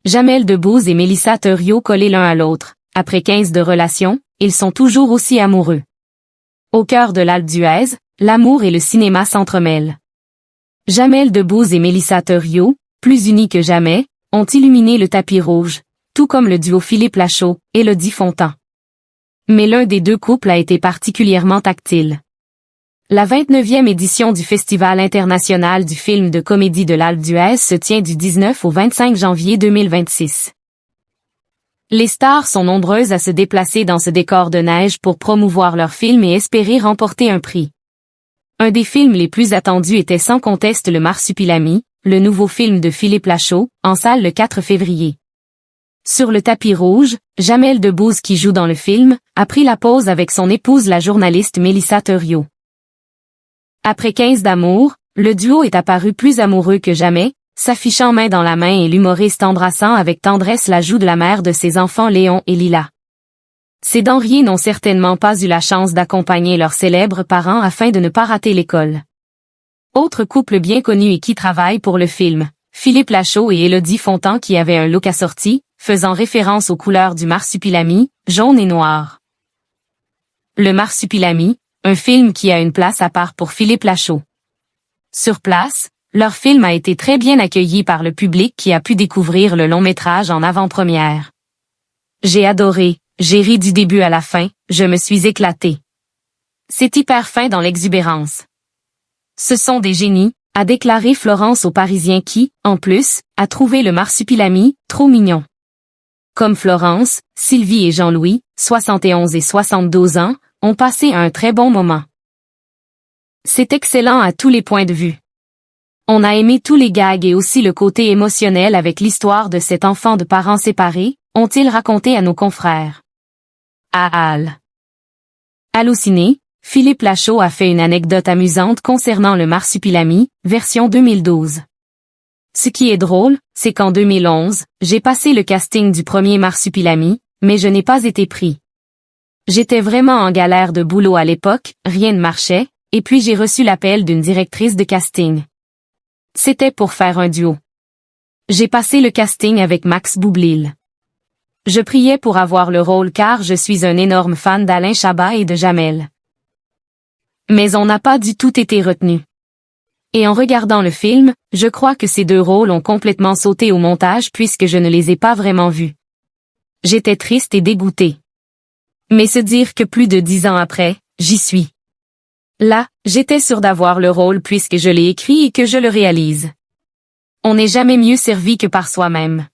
Jamel Debbouze et Mélissa Theriault collés l'un à l'autre, après 15 de relation, ils sont toujours aussi amoureux. Au cœur de l'Alpe d'Huez, l'amour et le cinéma s'entremêlent. Jamel Debbouze et Mélissa Theriault, plus unis que jamais, ont illuminé le tapis rouge, tout comme le duo Philippe Lachaud et Élodie Fontan. Mais l'un des deux couples a été particulièrement tactile. La 29e édition du Festival international du film de comédie de l'Alpe d'Huez se tient du 19 au 25 janvier 2026. Les stars sont nombreuses à se déplacer dans ce décor de neige pour promouvoir leur film et espérer remporter un prix. Un des films les plus attendus était sans conteste Le Marsupilami, le nouveau film de Philippe Lachaud, en salle le 4 février. Sur le tapis rouge, Jamel Debbouze qui joue dans le film, a pris la pose avec son épouse la journaliste Mélissa Theriault. Après 15 d'amour, le duo est apparu plus amoureux que jamais, s'affichant main dans la main et l'humoriste embrassant avec tendresse la joue de la mère de ses enfants Léon et Lila. Ces denriers n'ont certainement pas eu la chance d'accompagner leurs célèbres parents afin de ne pas rater l'école. Autre couple bien connu et qui travaille pour le film, Philippe Lachaud et Élodie Fontan qui avaient un look assorti, faisant référence aux couleurs du marsupilami, jaune et noir. Le Marsupilami, un film qui a une place à part pour Philippe Lachaud. Sur place, leur film a été très bien accueilli par le public qui a pu découvrir le long-métrage en avant-première. J'ai adoré, j'ai ri du début à la fin, je me suis éclatée. C'est hyper fin dans l'exubérance. Ce sont des génies, a déclaré Florence aux Parisiens qui, en plus, a trouvé le Marsupilami trop mignon. Comme Florence, Sylvie et Jean-Louis, 71 et 72 ans, ont passé un très bon moment. C'est excellent à tous les points de vue. On a aimé tous les gags et aussi le côté émotionnel avec l'histoire de cet enfant de parents séparés, ont-ils raconté à nos confrères. Allociné, Philippe Lachaud a fait une anecdote amusante concernant le Marsupilami, version 2012. Ce qui est drôle, c'est qu'en 2011, j'ai passé le casting du premier Marsupilami, mais je n'ai pas été pris. J'étais vraiment en galère de boulot à l'époque, rien ne marchait, et puis j'ai reçu l'appel d'une directrice de casting. C'était pour faire un duo. J'ai passé le casting avec Max Boublil. Je priais pour avoir le rôle car je suis un énorme fan d'Alain Chabat et de Jamel. Mais on n'a pas du tout été retenu. Et en regardant le film, je crois que ces deux rôles ont complètement sauté au montage puisque je ne les ai pas vraiment vus. J'étais triste et dégoûtée. Mais se dire que plus de 10 ans après, j'y suis. Là, j'étais sûre d'avoir le rôle puisque je l'ai écrit et que je le réalise. On n'est jamais mieux servi que par soi-même.